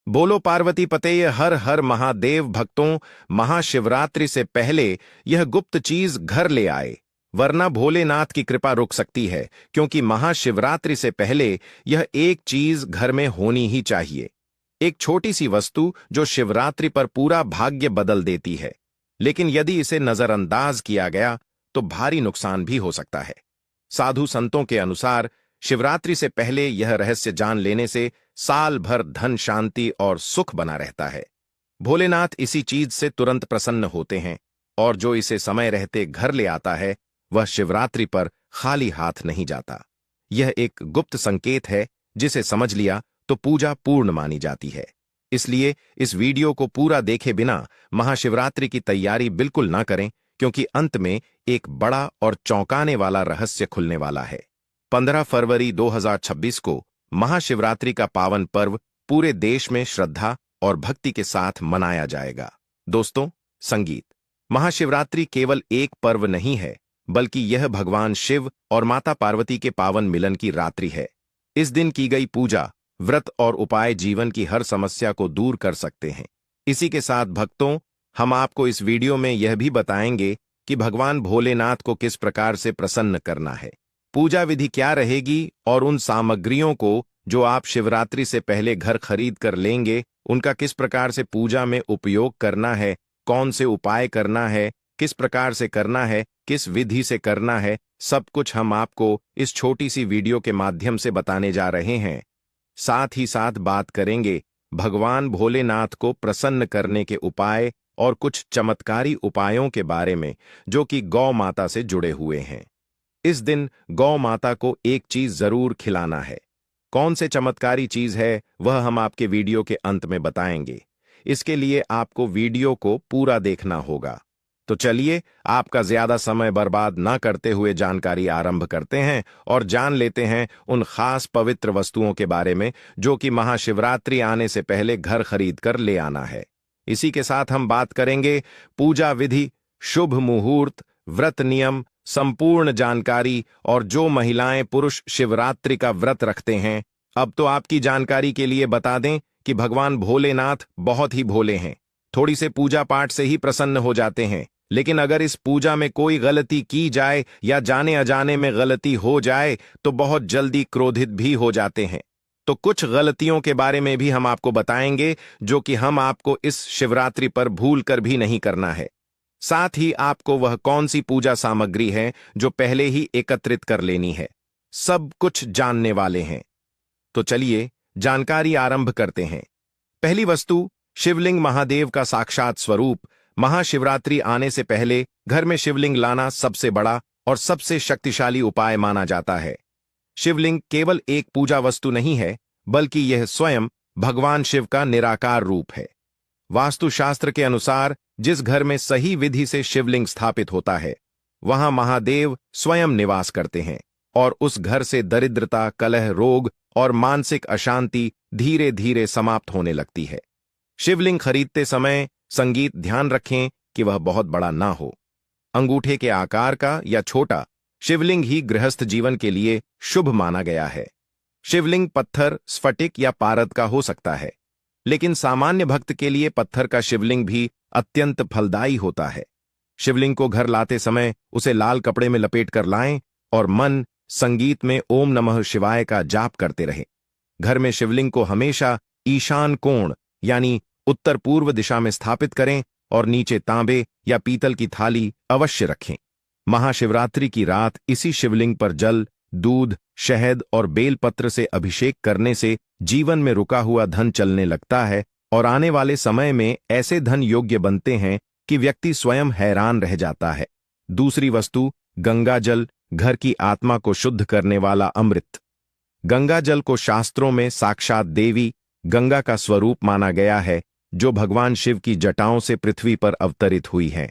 बोलो पार्वती पतेय हर हर महादेव। भक्तों, महाशिवरात्रि से पहले यह गुप्त चीज घर ले आए, वरना भोलेनाथ की कृपा रुक सकती है। क्योंकि महाशिवरात्रि से पहले यह एक चीज घर में होनी ही चाहिए। एक छोटी सी वस्तु जो शिवरात्रि पर पूरा भाग्य बदल देती है, लेकिन यदि इसे नजरअंदाज किया गया तो भारी नुकसान भी हो सकता है। साधु संतों के अनुसार शिवरात्रि से पहले यह रहस्य जान लेने से साल भर धन, शांति और सुख बना रहता है। भोलेनाथ इसी चीज से तुरंत प्रसन्न होते हैं, और जो इसे समय रहते घर ले आता है वह शिवरात्रि पर खाली हाथ नहीं जाता। यह एक गुप्त संकेत है, जिसे समझ लिया तो पूजा पूर्ण मानी जाती है। इसलिए इस वीडियो को पूरा देखे बिना महाशिवरात्रि की तैयारी बिल्कुल ना करें, क्योंकि अंत में एक बड़ा और चौंकाने वाला रहस्य खुलने वाला है। 15 फरवरी 2026 को महाशिवरात्रि का पावन पर्व पूरे देश में श्रद्धा और भक्ति के साथ मनाया जाएगा। दोस्तों, संगीत महाशिवरात्रि केवल एक पर्व नहीं है, बल्कि यह भगवान शिव और माता पार्वती के पावन मिलन की रात्रि है। इस दिन की गई पूजा, व्रत और उपाय जीवन की हर समस्या को दूर कर सकते हैं। इसी के साथ भक्तों, हम आपको इस वीडियो में यह भी बताएंगे कि भगवान भोलेनाथ को किस प्रकार से प्रसन्न करना है, पूजा विधि क्या रहेगी, और उन सामग्रियों को जो आप शिवरात्रि से पहले घर खरीद कर लेंगे, उनका किस प्रकार से पूजा में उपयोग करना है, कौन से उपाय करना है, किस प्रकार से करना है, किस विधि से करना है, सब कुछ हम आपको इस छोटी सी वीडियो के माध्यम से बताने जा रहे हैं। साथ ही साथ बात करेंगे भगवान भोलेनाथ को प्रसन्न करने के उपाय और कुछ चमत्कारी उपायों के बारे में, जो कि गौ माता से जुड़े हुए हैं। इस दिन गौ माता को एक चीज जरूर खिलाना है। कौन से चमत्कारी चीज है वह हम आपके वीडियो के अंत में बताएंगे। इसके लिए आपको वीडियो को पूरा देखना होगा। तो चलिए, आपका ज्यादा समय बर्बाद ना करते हुए जानकारी आरंभ करते हैं और जान लेते हैं उन खास पवित्र वस्तुओं के बारे में, जो कि महाशिवरात्रि आने से पहले घर खरीद कर ले आना है। इसी के साथ हम बात करेंगे पूजा विधि, शुभ मुहूर्त, व्रत नियम, संपूर्ण जानकारी, और जो महिलाएं पुरुष शिवरात्रि का व्रत रखते हैं। अब तो आपकी जानकारी के लिए बता दें कि भगवान भोलेनाथ बहुत ही भोले हैं। थोड़ी से पूजा पाठ से ही प्रसन्न हो जाते हैं, लेकिन अगर इस पूजा में कोई गलती की जाए या जाने अजाने में गलती हो जाए तो बहुत जल्दी क्रोधित भी हो जाते हैं। तो कुछ गलतियों के बारे में भी हम आपको बताएंगे, जो कि हम आपको इस शिवरात्रि पर भूल कर भी नहीं करना है। साथ ही आपको वह कौन सी पूजा सामग्री है जो पहले ही एकत्रित कर लेनी है, सब कुछ जानने वाले हैं। तो चलिए जानकारी आरंभ करते हैं। पहली वस्तु, शिवलिंग महादेव का साक्षात स्वरूप। महाशिवरात्रि आने से पहले घर में शिवलिंग लाना सबसे बड़ा और सबसे शक्तिशाली उपाय माना जाता है। शिवलिंग केवल एक पूजा वस्तु नहीं है, बल्कि यह स्वयं भगवान शिव का निराकार रूप है। वास्तुशास्त्र के अनुसार जिस घर में सही विधि से शिवलिंग स्थापित होता है, वहां महादेव स्वयं निवास करते हैं, और उस घर से दरिद्रता, कलह, रोग और मानसिक अशांति धीरे धीरे समाप्त होने लगती है। शिवलिंग खरीदते समय संगीत ध्यान रखें कि वह बहुत बड़ा ना हो। अंगूठे के आकार का या छोटा शिवलिंग ही गृहस्थ जीवन के लिए शुभ माना गया है। शिवलिंग पत्थर, स्फटिक या पारद का हो सकता है, लेकिन सामान्य भक्त के लिए पत्थर का शिवलिंग भी अत्यंत फलदायी होता है। शिवलिंग को घर लाते समय उसे लाल कपड़े में लपेट कर लाएं और मन संगीत में ओम नमः शिवाय का जाप करते रहें। घर में शिवलिंग को हमेशा ईशान कोण यानी उत्तर पूर्व दिशा में स्थापित करें और नीचे तांबे या पीतल की थाली अवश्य रखें। महाशिवरात्रि की रात इसी शिवलिंग पर जल, दूध, शहद और बेलपत्र से अभिषेक करने से जीवन में रुका हुआ धन चलने लगता है, और आने वाले समय में ऐसे धन योग्य बनते हैं कि व्यक्ति स्वयं हैरान रह जाता है। दूसरी वस्तु, गंगा जल, घर की आत्मा को शुद्ध करने वाला अमृत। गंगा जल को शास्त्रों में साक्षात देवी गंगा का स्वरूप माना गया है, जो भगवान शिव की जटाओं से पृथ्वी पर अवतरित हुई है।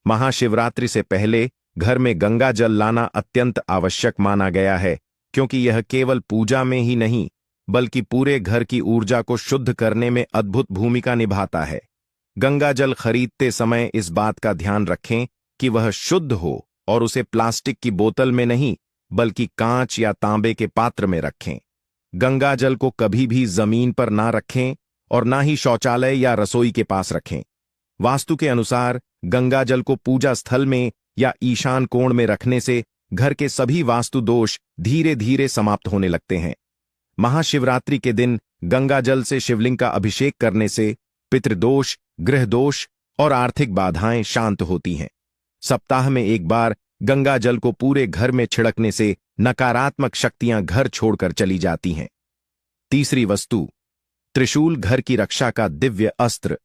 महाशिवरात्रि से पहले घर में गंगा जल लाना अत्यंत आवश्यक माना गया है, क्योंकि यह केवल पूजा में ही नहीं, बल्कि पूरे घर की ऊर्जा को शुद्ध करने में अद्भुत भूमिका निभाता है। गंगा जल खरीदते समय इस बात का ध्यान रखें कि वह शुद्ध हो, और उसे प्लास्टिक की बोतल में नहीं, बल्कि कांच या तांबे के पात्र में रखें। गंगा जल को कभी भी जमीन पर ना रखें और ना ही शौचालय या रसोई के पास रखें। वास्तु के अनुसार गंगा जल को पूजा स्थल में या ईशान कोण में रखने से घर के सभी वास्तु दोष धीरे धीरे समाप्त होने लगते हैं। महाशिवरात्रि के दिन गंगा जल से शिवलिंग का अभिषेक करने से पितृदोष, गृह दोष और आर्थिक बाधाएं शांत होती हैं। सप्ताह में एक बार गंगा जल को पूरे घर में छिड़कने से नकारात्मक शक्तियां घर छोड़कर चली जाती हैं। तीसरी वस्तु, त्रिशूल घर की रक्षा का दिव्य अस्त्र।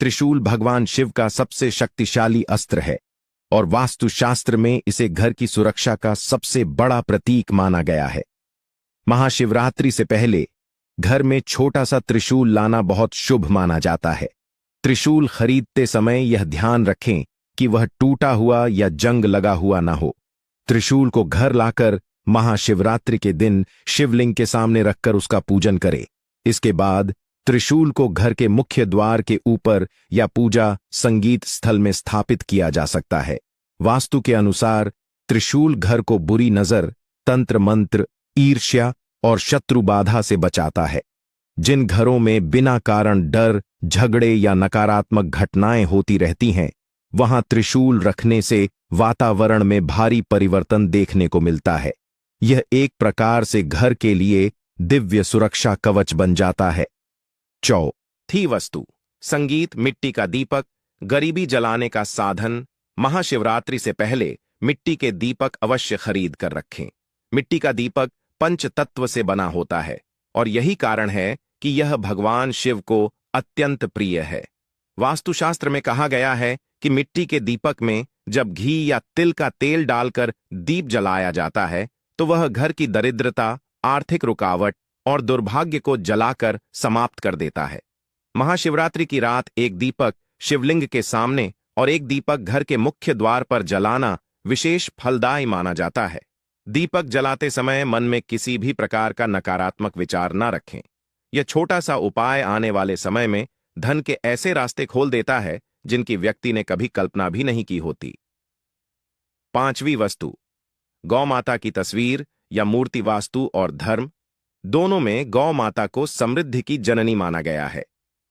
त्रिशूल भगवान शिव का सबसे शक्तिशाली अस्त्र है और वास्तुशास्त्र में इसे घर की सुरक्षा का सबसे बड़ा प्रतीक माना गया है। महाशिवरात्रि से पहले घर में छोटा सा त्रिशूल लाना बहुत शुभ माना जाता है। त्रिशूल खरीदते समय यह ध्यान रखें कि वह टूटा हुआ या जंग लगा हुआ ना हो। त्रिशूल को घर लाकर महाशिवरात्रि के दिन शिवलिंग के सामने रखकर उसका पूजन करें। इसके बाद त्रिशूल को घर के मुख्य द्वार के ऊपर या पूजा संगीत स्थल में स्थापित किया जा सकता है। वास्तु के अनुसार त्रिशूल घर को बुरी नजर, तंत्र मंत्र, ईर्ष्या और शत्रु बाधा से बचाता है। जिन घरों में बिना कारण डर, झगड़े या नकारात्मक घटनाएं होती रहती हैं, वहां त्रिशूल रखने से वातावरण में भारी परिवर्तन देखने को मिलता है। यह एक प्रकार से घर के लिए दिव्य सुरक्षा कवच बन जाता है। चौथी वस्तु, संगीत मिट्टी का दीपक, गरीबी जलाने का साधन। महाशिवरात्रि से पहले मिट्टी के दीपक अवश्य खरीद कर रखें। मिट्टी का दीपक पंच तत्व से बना होता है और यही कारण है कि यह भगवान शिव को अत्यंत प्रिय है। वास्तुशास्त्र में कहा गया है कि मिट्टी के दीपक में जब घी या तिल का तेल डालकर दीप जलाया जाता है तो वह घर की दरिद्रता, आर्थिक रुकावट और दुर्भाग्य को जलाकर समाप्त कर देता है। महाशिवरात्रि की रात एक दीपक शिवलिंग के सामने और एक दीपक घर के मुख्य द्वार पर जलाना विशेष फलदायी माना जाता है। दीपक जलाते समय मन में किसी भी प्रकार का नकारात्मक विचार न रखें। यह छोटा सा उपाय आने वाले समय में धन के ऐसे रास्ते खोल देता है जिनकी व्यक्ति ने कभी कल्पना भी नहीं की होती। पांचवी वस्तु, गौ माता की तस्वीर या मूर्ति। वास्तु और धर्म दोनों में गौ माता को समृद्धि की जननी माना गया है।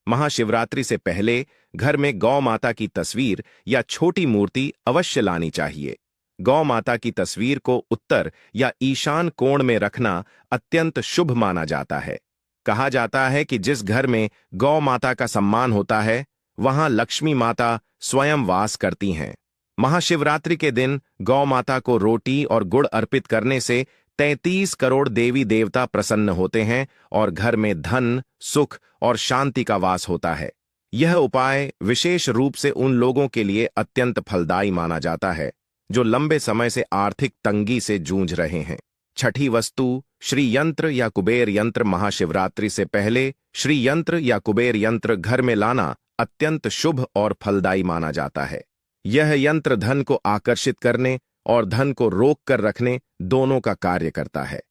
महाशिवरात्रि से पहले घर में गौ माता की तस्वीर या छोटी मूर्ति अवश्य लानी चाहिए। गौ माता की तस्वीर को उत्तर या ईशान कोण में रखना अत्यंत शुभ माना जाता है। कहा जाता है कि जिस घर में गौ माता का सम्मान होता है वहां लक्ष्मी माता स्वयं वास करती हैं। महाशिवरात्रि के दिन गौ माता को रोटी और गुड़ अर्पित करने से 33 करोड़ देवी देवता प्रसन्न होते हैं और घर में धन, सुख और शांति का वास होता है। यह उपाय विशेष रूप से उन लोगों के लिए अत्यंत फलदायी माना जाता है जो लंबे समय से आर्थिक तंगी से जूझ रहे हैं। छठी वस्तु, श्री यंत्र या कुबेर यंत्र। महाशिवरात्रि से पहले श्री यंत्र या कुबेर यंत्र घर में लाना अत्यंत शुभ और फलदायी माना जाता है। यह यंत्र धन को आकर्षित करने और धन को रोक कर रखने दोनों का कार्य करता है।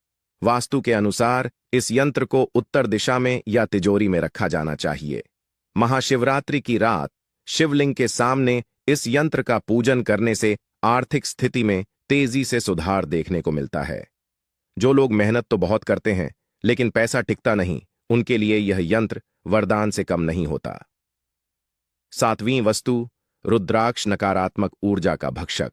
वास्तु के अनुसार इस यंत्र को उत्तर दिशा में या तिजोरी में रखा जाना चाहिए। महाशिवरात्रि की रात शिवलिंग के सामने इस यंत्र का पूजन करने से आर्थिक स्थिति में तेजी से सुधार देखने को मिलता है। जो लोग मेहनत तो बहुत करते हैं लेकिन पैसा टिकता नहीं, उनके लिए यह यंत्र वरदान से कम नहीं होता। सातवीं वस्तु, रुद्राक्ष नकारात्मक ऊर्जा का भक्षक।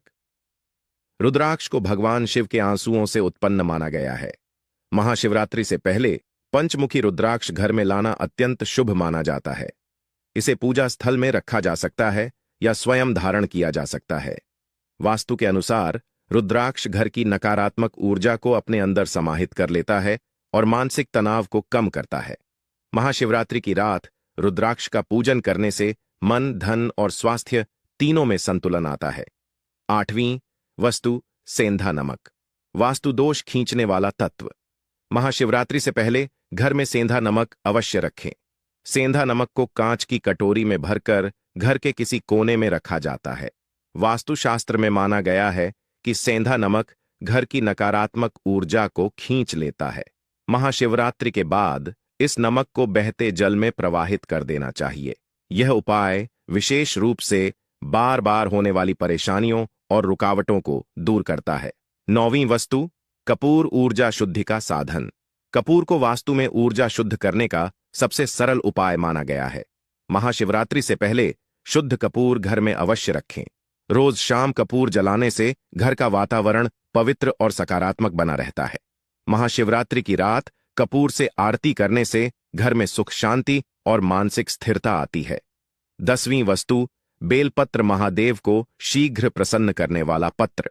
रुद्राक्ष को भगवान शिव के आंसुओं से उत्पन्न माना गया है। महाशिवरात्रि से पहले पंचमुखी रुद्राक्ष घर में लाना अत्यंत शुभ माना जाता है। इसे पूजा स्थल में रखा जा सकता है या स्वयं धारण किया जा सकता है। वास्तु के अनुसार रुद्राक्ष घर की नकारात्मक ऊर्जा को अपने अंदर समाहित कर लेता है और मानसिक तनाव को कम करता है। महाशिवरात्रि की रात रुद्राक्ष का पूजन करने से मन, धन और स्वास्थ्य तीनों में संतुलन आता है। आठवीं वस्तु, सेंधा नमक। वास्तु दोष खींचने वाला तत्व। महाशिवरात्रि से पहले घर में सेंधा नमक अवश्य रखें। सेंधा नमक को कांच की कटोरी में भरकर घर के किसी कोने में रखा जाता है। वास्तुशास्त्र में माना गया है कि सेंधा नमक घर की नकारात्मक ऊर्जा को खींच लेता है। महाशिवरात्रि के बाद इस नमक को बहते जल में प्रवाहित कर देना चाहिए। यह उपाय विशेष रूप से बार बार होने वाली परेशानियों और रुकावटों को दूर करता है। नौवीं वस्तु, कपूर ऊर्जा शुद्धि का साधन। कपूर को वास्तु में ऊर्जा शुद्ध करने का सबसे सरल उपाय माना गया है। महाशिवरात्रि से पहले शुद्ध कपूर घर में अवश्य रखें। रोज शाम कपूर जलाने से घर का वातावरण पवित्र और सकारात्मक बना रहता है। महाशिवरात्रि की रात कपूर से आरती करने से घर में सुख शांति और मानसिक स्थिरता आती है। 10वीं वस्तु, बेलपत्र महादेव को शीघ्र प्रसन्न करने वाला पत्र।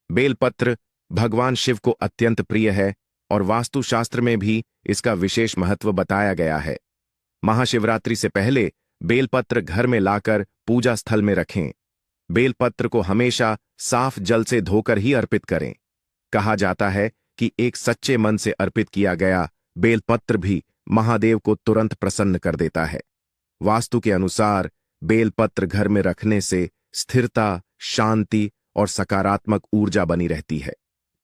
बेलपत्र भगवान शिव को अत्यंत प्रिय है और वास्तुशास्त्र में भी इसका विशेष महत्व बताया गया है। महाशिवरात्रि से पहले बेलपत्र घर में लाकर पूजा स्थल में रखें। बेलपत्र को हमेशा साफ जल से धोकर ही अर्पित करें। कहा जाता है कि एक सच्चे मन से अर्पित किया गया बेलपत्र भी महादेव को तुरंत प्रसन्न कर देता है। वास्तु के अनुसार बेलपत्र घर में रखने से स्थिरता, शांति और सकारात्मक ऊर्जा बनी रहती है।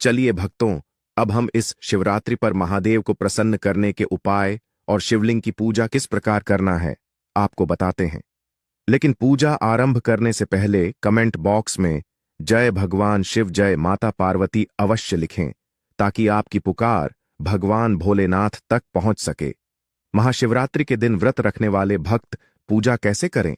चलिए भक्तों, अब हम इस शिवरात्रि पर महादेव को प्रसन्न करने के उपाय और शिवलिंग की पूजा किस प्रकार करना है आपको बताते हैं। लेकिन पूजा आरंभ करने से पहले कमेंट बॉक्स में जय भगवान शिव, जय माता पार्वती अवश्य लिखें ताकि आपकी पुकार भगवान भोलेनाथ तक पहुंच सके। महाशिवरात्रि के दिन व्रत रखने वाले भक्त पूजा कैसे करें?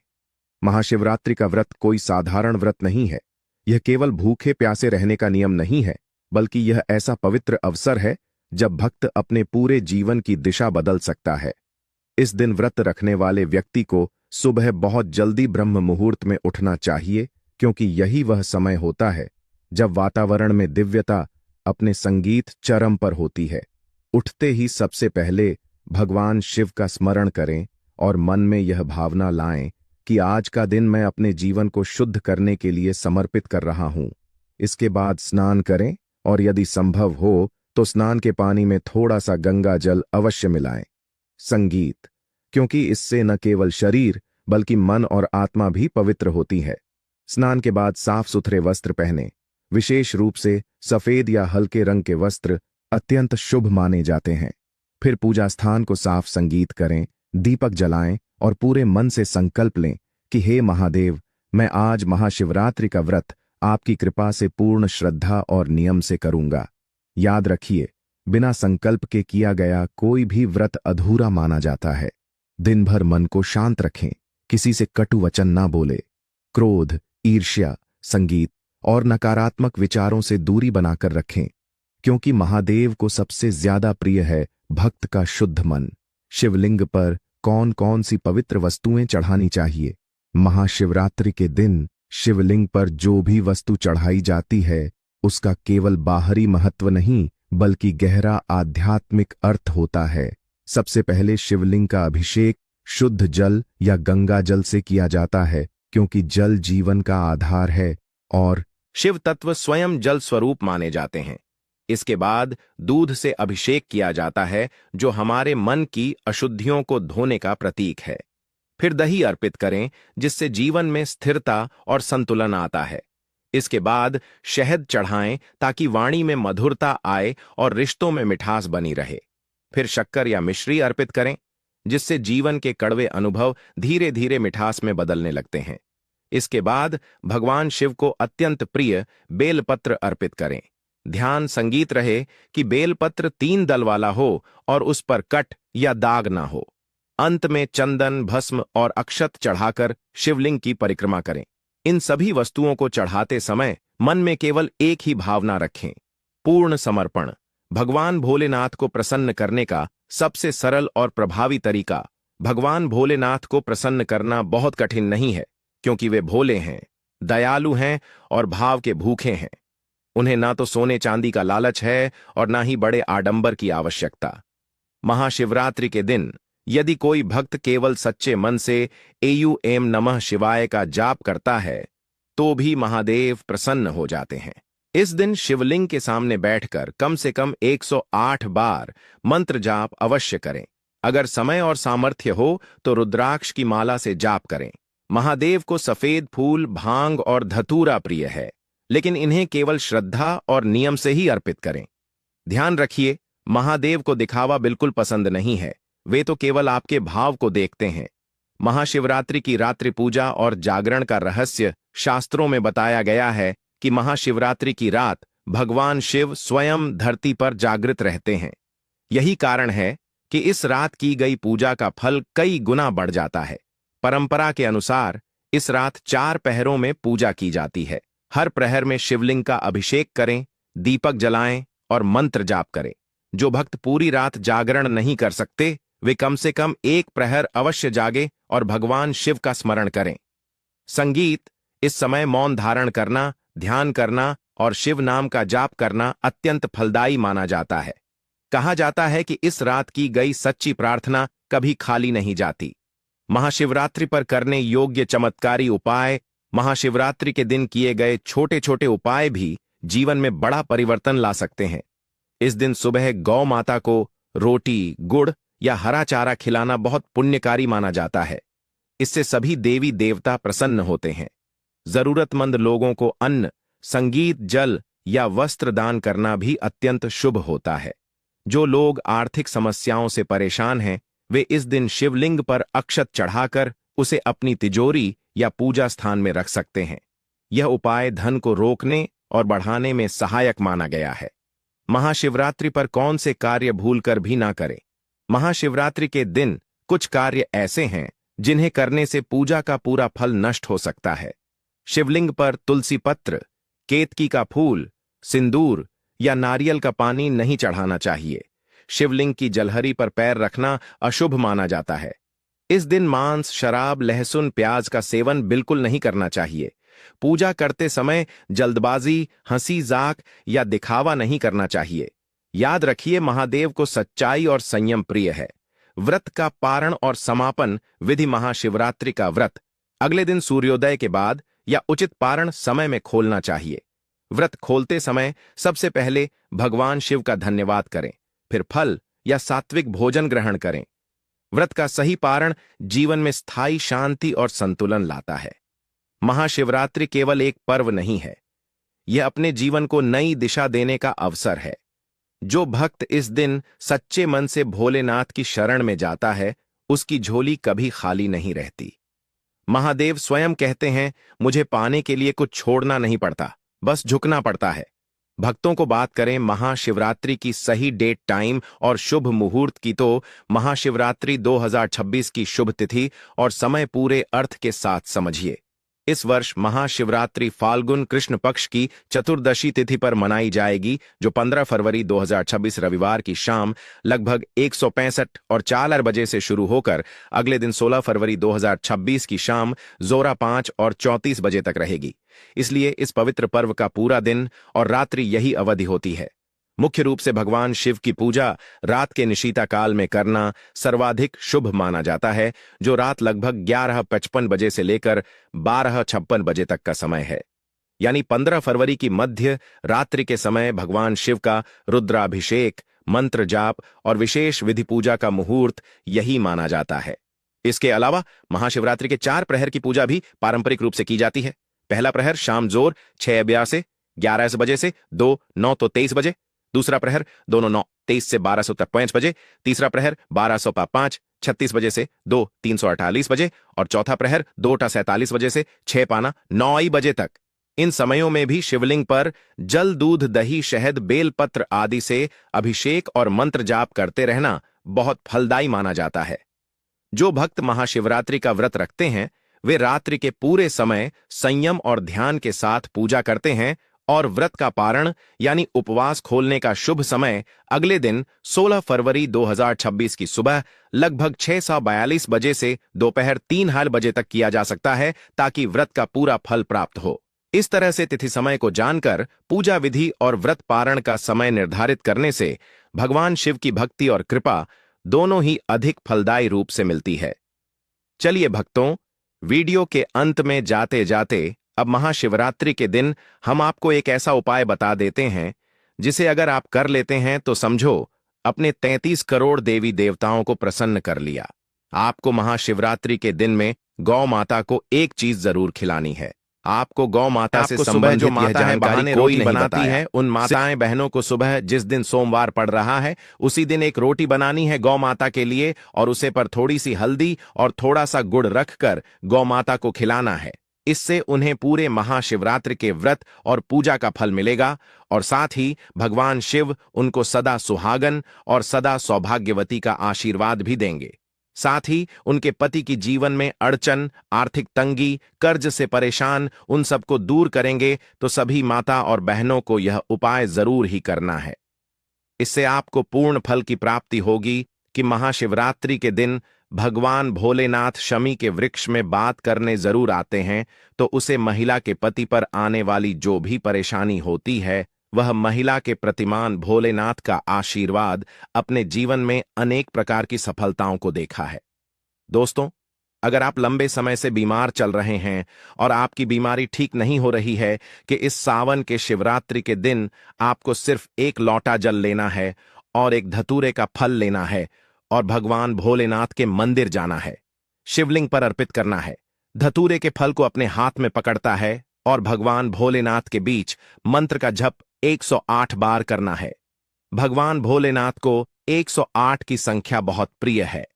महाशिवरात्रि का व्रत कोई साधारण व्रत नहीं है। यह केवल भूखे प्यासे रहने का नियम नहीं है, बल्कि यह ऐसा पवित्र अवसर है जब भक्त अपने पूरे जीवन की दिशा बदल सकता है। इस दिन व्रत रखने वाले व्यक्ति को सुबह बहुत जल्दी ब्रह्म मुहूर्त में उठना चाहिए, क्योंकि यही वह समय होता है जब वातावरण में दिव्यता अपने संगीत चरम पर होती है। उठते ही सबसे पहले भगवान शिव का स्मरण करें और मन में यह भावना लाएं कि आज का दिन मैं अपने जीवन को शुद्ध करने के लिए समर्पित कर रहा हूं। इसके बाद स्नान करें और यदि संभव हो तो स्नान के पानी में थोड़ा सा गंगा जल अवश्य मिलाएं। संगीत, क्योंकि इससे न केवल शरीर बल्कि मन और आत्मा भी पवित्र होती है। स्नान के बाद साफ सुथरे वस्त्र पहनें। विशेष रूप से सफेद या हल्के रंग के वस्त्र अत्यंत शुभ माने जाते हैं। फिर पूजा स्थान को साफ संगीत करें, दीपक जलाएं और पूरे मन से संकल्प लें कि हे महादेव, मैं आज महाशिवरात्रि का व्रत आपकी कृपा से पूर्ण श्रद्धा और नियम से करूंगा। याद रखिए, बिना संकल्प के किया गया कोई भी व्रत अधूरा माना जाता है। दिन भर मन को शांत रखें, किसी से कटु वचन ना बोले। क्रोध, ईर्ष्या, संगीत और नकारात्मक विचारों से दूरी बनाकर रखें, क्योंकि महादेव को सबसे ज्यादा प्रिय है भक्त का शुद्ध मन। शिवलिंग पर कौन कौन सी पवित्र वस्तुएं चढ़ानी चाहिए? महाशिवरात्रि के दिन शिवलिंग पर जो भी वस्तु चढ़ाई जाती है उसका केवल बाहरी महत्व नहीं बल्कि गहरा आध्यात्मिक अर्थ होता है। सबसे पहले शिवलिंग का अभिषेक शुद्ध जल या गंगा जल से किया जाता है, क्योंकि जल जीवन का आधार है और शिव तत्व स्वयं जल स्वरूप माने जाते हैं। इसके बाद दूध से अभिषेक किया जाता है, जो हमारे मन की अशुद्धियों को धोने का प्रतीक है। फिर दही अर्पित करें, जिससे जीवन में स्थिरता और संतुलन आता है। इसके बाद शहद चढ़ाएं ताकि वाणी में मधुरता आए और रिश्तों में मिठास बनी रहे। फिर शक्कर या मिश्री अर्पित करें, जिससे जीवन के कड़वे अनुभव धीरे धीरे मिठास में बदलने लगते हैं। इसके बाद भगवान शिव को अत्यंत प्रिय बेलपत्र अर्पित करें। ध्यान संगीत रहे कि बेलपत्र 3 दल वाला हो और उस पर कट या दाग ना हो। अंत में चंदन, भस्म और अक्षत चढ़ाकर शिवलिंग की परिक्रमा करें। इन सभी वस्तुओं को चढ़ाते समय मन में केवल एक ही भावना रखें, पूर्ण समर्पण। भगवान भोलेनाथ को प्रसन्न करने का सबसे सरल और प्रभावी तरीका। भगवान भोलेनाथ को प्रसन्न करना बहुत कठिन नहीं है, क्योंकि वे भोले हैं, दयालु हैं और भाव के भूखे हैं। उन्हें ना तो सोने चांदी का लालच है और ना ही बड़े आडंबर की आवश्यकता। महाशिवरात्रि के दिन यदि कोई भक्त केवल सच्चे मन से एयू नमः शिवाय का जाप करता है तो भी महादेव प्रसन्न हो जाते हैं। इस दिन शिवलिंग के सामने बैठकर कम से कम 108 बार मंत्र जाप अवश्य करें। अगर समय और सामर्थ्य हो तो रुद्राक्ष की माला से जाप करें। महादेव को सफेद फूल, भांग और धतूरा प्रिय है, लेकिन इन्हें केवल श्रद्धा और नियम से ही अर्पित करें। ध्यान रखिए, महादेव को दिखावा बिल्कुल पसंद नहीं है, वे तो केवल आपके भाव को देखते हैं। महाशिवरात्रि की रात्रि पूजा और जागरण का रहस्य शास्त्रों में बताया गया है कि महाशिवरात्रि की रात भगवान शिव स्वयं धरती पर जागृत रहते हैं। यही कारण है कि इस रात की गई पूजा का फल कई गुना बढ़ जाता है। परंपरा के अनुसार इस रात 4 प्रहरों में पूजा की जाती है। हर प्रहर में शिवलिंग का अभिषेक करें, दीपक जलाएं और मंत्र जाप करें। जो भक्त पूरी रात जागरण नहीं कर सकते, वे कम से कम एक प्रहर अवश्य जागे और भगवान शिव का स्मरण करें। संगीत, इस समय मौन धारण करना, ध्यान करना और शिव नाम का जाप करना अत्यंत फलदायी माना जाता है। कहा जाता है कि इस रात की गई सच्ची प्रार्थना कभी खाली नहीं जाती। महाशिवरात्रि पर करने योग्य चमत्कारी उपाय। महाशिवरात्रि के दिन किए गए छोटे छोटे उपाय भी जीवन में बड़ा परिवर्तन ला सकते हैं। इस दिन सुबह गौ माता को रोटी, गुड़ या हरा चारा खिलाना बहुत पुण्यकारी माना जाता है। इससे सभी देवी देवता प्रसन्न होते हैं। जरूरतमंद लोगों को अन्न, संगीत, जल या वस्त्र दान करना भी अत्यंत शुभ होता है। जो लोग आर्थिक समस्याओं से परेशान हैं, वे इस दिन शिवलिंग पर अक्षत चढ़ाकर उसे अपनी तिजोरी या पूजा स्थान में रख सकते हैं। यह उपाय धन को रोकने और बढ़ाने में सहायक माना गया है। महाशिवरात्रि पर कौन से कार्य भूलकर भी ना करें। महाशिवरात्रि के दिन कुछ कार्य ऐसे हैं जिन्हें करने से पूजा का पूरा फल नष्ट हो सकता है। शिवलिंग पर तुलसी पत्र, केतकी का फूल, सिंदूर या नारियल का पानी नहीं चढ़ाना चाहिए। शिवलिंग की जलहरी पर पैर रखना अशुभ माना जाता है। इस दिन मांस, शराब, लहसुन, प्याज का सेवन बिल्कुल नहीं करना चाहिए। पूजा करते समय जल्दबाजी, हंसी जाक या दिखावा नहीं करना चाहिए। याद रखिए, महादेव को सच्चाई और संयम प्रिय है। व्रत का पारण और समापन विधि। महाशिवरात्रि का व्रत अगले दिन सूर्योदय के बाद या उचित पारण समय में खोलना चाहिए। व्रत खोलते समय सबसे पहले भगवान शिव का धन्यवाद करें, फिर फल या सात्विक भोजन ग्रहण करें। व्रत का सही पारण जीवन में स्थायी शांति और संतुलन लाता है। महाशिवरात्रि केवल एक पर्व नहीं है, यह अपने जीवन को नई दिशा देने का अवसर है। जो भक्त इस दिन सच्चे मन से भोलेनाथ की शरण में जाता है, उसकी झोली कभी खाली नहीं रहती। महादेव स्वयं कहते हैं, मुझे पाने के लिए कुछ छोड़ना नहीं पड़ता, बस झुकना पड़ता है। भक्तों को बात करें महाशिवरात्रि की सही डेट, टाइम और शुभ मुहूर्त की, तो महाशिवरात्रि 2026 की शुभ तिथि और समय पूरे अर्थ के साथ समझिए। इस वर्ष महाशिवरात्रि फाल्गुन कृष्ण पक्ष की चतुर्दशी तिथि पर मनाई जाएगी, जो 15 फरवरी 2026 रविवार की शाम लगभग 165 और 4 बजे से शुरू होकर अगले दिन 16 फरवरी 2026 की शाम जोरा 5 और 34 बजे तक रहेगी। इसलिए इस पवित्र पर्व का पूरा दिन और रात्रि यही अवधि होती है। मुख्य रूप से भगवान शिव की पूजा रात के निशीता काल में करना सर्वाधिक शुभ माना जाता है, जो रात लगभग 11:55 बजे से लेकर 12:56 बजे तक का समय है। यानी 15 फरवरी की मध्य रात्रि के समय भगवान शिव का रुद्राभिषेक, मंत्र जाप और विशेष विधि पूजा का मुहूर्त यही माना जाता है। इसके अलावा महाशिवरात्रि के 4 प्रहर की पूजा भी पारंपरिक रूप से की जाती है। पहला प्रहर शाम जोर 6:52 से 11 बजे से 2:09 तो 23 बजे। दूसरा प्रहर दोनों 9:23 से 12:05 बजे। तीसरा प्रहर 12:05 36 बजे से 2:348 बजे और चौथा प्रहर 2:47 बजे से 6:09 बजे तक। इन समयों में भी शिवलिंग पर जल, दूध, दही, शहद, बेलपत्र आदि से अभिषेक और मंत्र जाप करते रहना बहुत फलदायी माना जाता है। जो भक्त महाशिवरात्रि का व्रत रखते हैं, वे रात्रि के पूरे समय संयम और ध्यान के साथ पूजा करते हैं और व्रत का पारण यानी उपवास खोलने का शुभ समय अगले दिन 16 फरवरी 2026 की सुबह लगभग 6:42 बजे से दोपहर 3 बजे तक किया जा सकता है, ताकि व्रत का पूरा फल प्राप्त हो। इस तरह से तिथि समय को जानकर पूजा विधि और व्रत पारण का समय निर्धारित करने से भगवान शिव की भक्ति और कृपा दोनों ही अधिक फलदायी रूप से मिलती है। चलिए भक्तों, वीडियो के अंत में जाते जाते अब महाशिवरात्रि के दिन हम आपको एक ऐसा उपाय बता देते हैं, जिसे अगर आप कर लेते हैं तो समझो अपने 33 करोड़ देवी देवताओं को प्रसन्न कर लिया। आपको महाशिवरात्रि के दिन में गौ माता को एक चीज जरूर खिलानी है। आपको गौ माता से संबंधित जो माता है बहाने रोटी बनाती है, उन माताएं बहनों को सुबह जिस दिन सोमवार पड़ रहा है उसी दिन एक रोटी बनानी है गौ माता के लिए, और उसे पर थोड़ी सी हल्दी और थोड़ा सा गुड़ रखकर गौ माता को खिलाना है। इससे उन्हें पूरे महाशिवरात्रि के व्रत और पूजा का फल मिलेगा और साथ ही भगवान शिव उनको सदा सुहागन और सदा सौभाग्यवती का आशीर्वाद भी देंगे। साथ ही उनके पति की जीवन में अड़चन, आर्थिक तंगी, कर्ज से परेशान उन सबको दूर करेंगे। तो सभी माता और बहनों को यह उपाय जरूर ही करना है। इससे आपको पूर्ण फल की प्राप्ति होगी कि महाशिवरात्रि के दिन भगवान भोलेनाथ शमी के वृक्ष में बात करने जरूर आते हैं। तो उसे महिला के पति पर आने वाली जो भी परेशानी होती है, वह महिला के प्रतिमान भोलेनाथ का आशीर्वाद अपने जीवन में अनेक प्रकार की सफलताओं को देखा है। दोस्तों, अगर आप लंबे समय से बीमार चल रहे हैं और आपकी बीमारी ठीक नहीं हो रही है, कि इस सावन के शिवरात्रि के दिन आपको सिर्फ एक लोटा जल लेना है और एक धतूरे का फल लेना है और भगवान भोलेनाथ के मंदिर जाना है, शिवलिंग पर अर्पित करना है। धतूरे के फल को अपने हाथ में पकड़ता है और भगवान भोलेनाथ के बीच मंत्र का जप 108 बार करना है। भगवान भोलेनाथ को 108 की संख्या बहुत प्रिय है।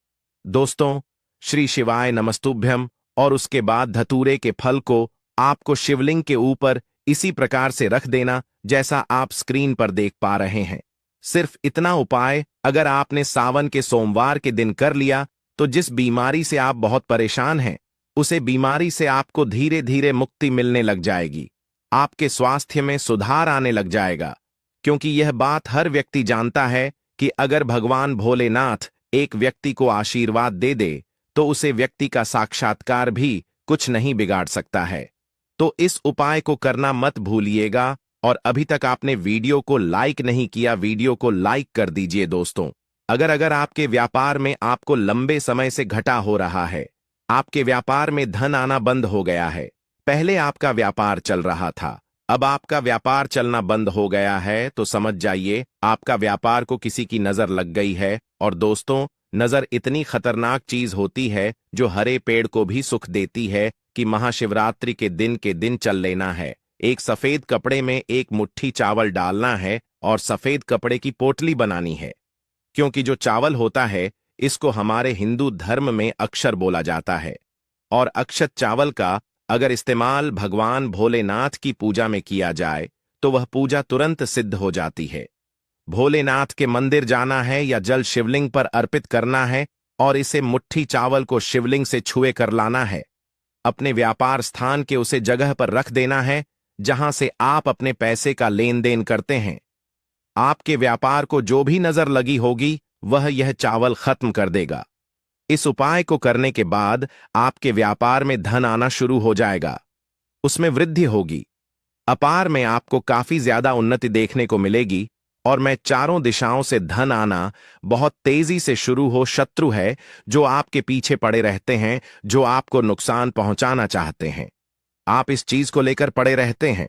दोस्तों, श्री शिवाय नमस्तुभ्यम और उसके बाद धतूरे के फल को आपको शिवलिंग के ऊपर इसी प्रकार से रख देना जैसा आप स्क्रीन पर देख पा रहे हैं। सिर्फ इतना उपाय अगर आपने सावन के सोमवार के दिन कर लिया, तो जिस बीमारी से आप बहुत परेशान हैं, उसे बीमारी से आपको धीरे धीरे मुक्ति मिलने लग जाएगी। आपके स्वास्थ्य में सुधार आने लग जाएगा। क्योंकि यह बात हर व्यक्ति जानता है कि अगर भगवान भोलेनाथ एक व्यक्ति को आशीर्वाद दे दे, तो उसे व्यक्ति का साक्षात्कार भी कुछ नहीं बिगाड़ सकता है। तो इस उपाय को करना मत भूलिएगा। और अभी तक आपने वीडियो को लाइक नहीं किया, वीडियो को लाइक कर दीजिए। दोस्तों, अगर आपके व्यापार में आपको लंबे समय से घाटा हो रहा है, आपके व्यापार में धन आना बंद हो गया है, पहले आपका व्यापार चल रहा था, अब आपका व्यापार चलना बंद हो गया है, तो समझ जाइए आपका व्यापार को किसी की नजर लग गई है। और दोस्तों, नजर इतनी खतरनाक चीज होती है जो हरे पेड़ को भी सुख देती है कि महाशिवरात्रि के दिन चल लेना है। एक सफेद कपड़े में एक मुट्ठी चावल डालना है और सफेद कपड़े की पोटली बनानी है। क्योंकि जो चावल होता है, इसको हमारे हिंदू धर्म में अक्षर बोला जाता है। और अक्षत चावल का अगर इस्तेमाल भगवान भोलेनाथ की पूजा में किया जाए, तो वह पूजा तुरंत सिद्ध हो जाती है। भोलेनाथ के मंदिर जाना है या जल शिवलिंग पर अर्पित करना है और इसे मुट्ठी चावल को शिवलिंग से छुए कर लाना है। अपने व्यापार स्थान के उसे जगह पर रख देना है जहां से आप अपने पैसे का लेन देन करते हैं। आपके व्यापार को जो भी नजर लगी होगी, वह यह चावल खत्म कर देगा। इस उपाय को करने के बाद आपके व्यापार में धन आना शुरू हो जाएगा, उसमें वृद्धि होगी। अपार में आपको काफी ज्यादा उन्नति देखने को मिलेगी और मैं चारों दिशाओं से धन आना बहुत तेजी से शुरू हो। शत्रु है जो आपके पीछे पड़े रहते हैं, जो आपको नुकसान पहुंचाना चाहते हैं, आप इस चीज को लेकर पड़े रहते हैं।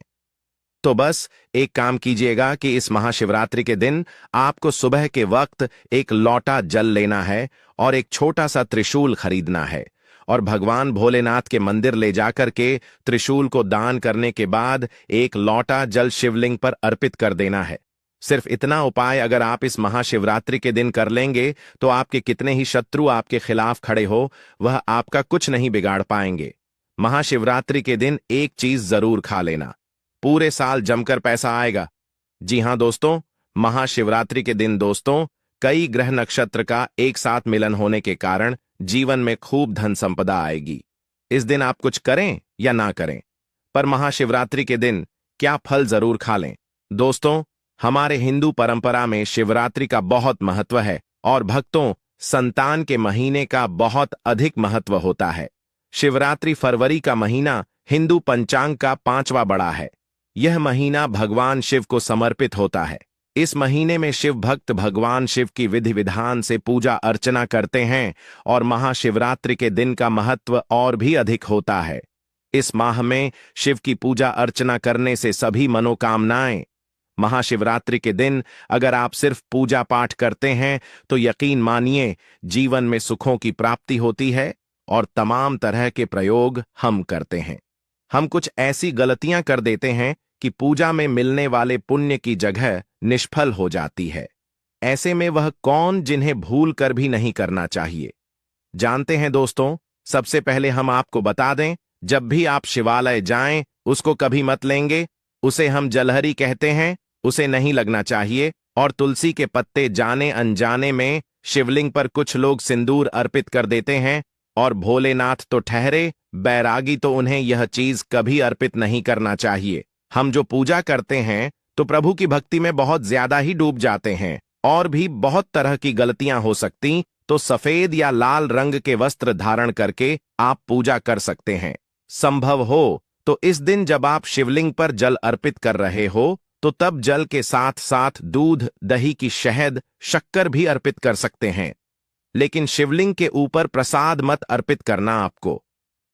तो बस एक काम कीजिएगा कि इस महाशिवरात्रि के दिन आपको सुबह के वक्त एक लोटा जल लेना है और एक छोटा सा त्रिशूल खरीदना है और भगवान भोलेनाथ के मंदिर ले जाकर के त्रिशूल को दान करने के बाद एक लोटा जल शिवलिंग पर अर्पित कर देना है। सिर्फ इतना उपाय अगर आप इस महाशिवरात्रि के दिन कर लेंगे, तो आपके कितने ही शत्रु आपके खिलाफ खड़े हो, वह आपका कुछ नहीं बिगाड़ पाएंगे। महाशिवरात्रि के दिन एक चीज जरूर खा लेना, पूरे साल जमकर पैसा आएगा। जी हां दोस्तों, महाशिवरात्रि के दिन दोस्तों, कई ग्रह नक्षत्र का एक साथ मिलन होने के कारण जीवन में खूब धन संपदा आएगी। इस दिन आप कुछ करें या ना करें, पर महाशिवरात्रि के दिन क्या फल जरूर खा लें। दोस्तों, हमारे हिंदू परंपरा में शिवरात्रि का बहुत महत्व है और भक्तों, संतान के महीने का बहुत अधिक महत्व होता है। शिवरात्रि फरवरी का महीना हिंदू पंचांग का 5वां बड़ा है। यह महीना भगवान शिव को समर्पित होता है। इस महीने में शिव भक्त भगवान शिव की विधि विधान से पूजा अर्चना करते हैं और महाशिवरात्रि के दिन का महत्व और भी अधिक होता है। इस माह में शिव की पूजा अर्चना करने से सभी मनोकामनाएं। महाशिवरात्रि के दिन अगर आप सिर्फ पूजा पाठ करते हैं, तो यकीन मानिए जीवन में सुखों की प्राप्ति होती है। और तमाम तरह के प्रयोग हम करते हैं। हम कुछ ऐसी गलतियां कर देते हैं कि पूजा में मिलने वाले पुण्य की जगह निष्फल हो जाती है। ऐसे में वह कौन जिन्हें भूल कर भी नहीं करना चाहिए। जानते हैं दोस्तों, सबसे पहले हम आपको बता दें, जब भी आप शिवालय जाएं, उसको कभी मत लेंगे। उसे हम जलहरी कहते हैं, उसे नहीं लगना चाहिए। और तुलसी के पत्ते जाने अनजाने में शिवलिंग पर कुछ लोग सिंदूर अर्पित कर देते हैं, और भोलेनाथ तो ठहरे, बैरागी तो उन्हें यह चीज कभी अर्पित नहीं करना चाहिए। हम जो पूजा करते हैं तो प्रभु की भक्ति में बहुत ज्यादा ही डूब जाते हैं, और भी बहुत तरह की गलतियां हो सकती, तो सफेद या लाल रंग के वस्त्र धारण करके आप पूजा कर सकते हैं। संभव हो तो इस दिन जब आप शिवलिंग पर जल अर्पित कर रहे हो, तो तब जल के साथ साथ दूध, दही की शहद, शक्कर भी अर्पित कर सकते हैं। लेकिन शिवलिंग के ऊपर प्रसाद मत अर्पित करना आपको।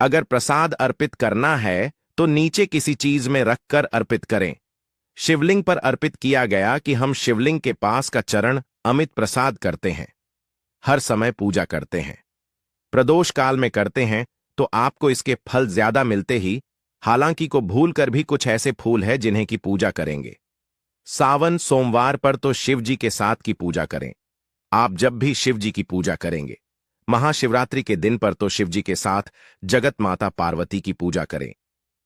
अगर प्रसाद अर्पित करना है तो नीचे किसी चीज में रखकर अर्पित करें। शिवलिंग पर अर्पित किया गया कि हम शिवलिंग के पास का चरण अमित प्रसाद करते हैं, हर समय पूजा करते हैं। प्रदोष काल में करते हैं तो आपको इसके फल ज्यादा मिलते ही, हालांकि को भूल कर भी कुछ ऐसे फूल है जिन्हें की पूजा करेंगे। सावन सोमवार पर तो शिव जी के साथ की पूजा करें। आप जब भी शिव जी की पूजा करेंगे, महाशिवरात्रि के दिन पर तो शिव जी के साथ जगत माता पार्वती की पूजा करें।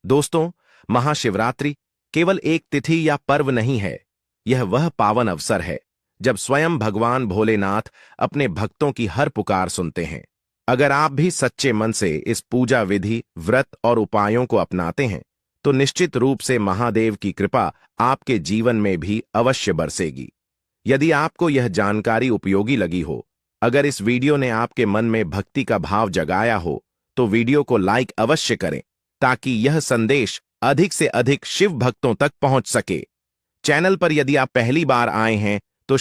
दोस्तों, महाशिवरात्रि केवल एक तिथि या पर्व नहीं है, यह वह पावन अवसर है जब स्वयं भगवान भोलेनाथ अपने भक्तों की हर पुकार सुनते हैं। अगर आप भी सच्चे मन से इस पूजा विधि, व्रत और उपायों को अपनाते हैं, तो निश्चित रूप से महादेव की कृपा आपके जीवन में भी अवश्य बरसेगी। यदि आपको यह जानकारी उपयोगी लगी हो, अगर इस वीडियो ने आपके मन में भक्ति का भाव जगाया हो, तो वीडियो को लाइक अवश्य करें, ताकि यह संदेश अधिक से अधिक शिव भक्तों तक पहुंच सके। चैनल पर यदि आप पहली बार आए हैं तो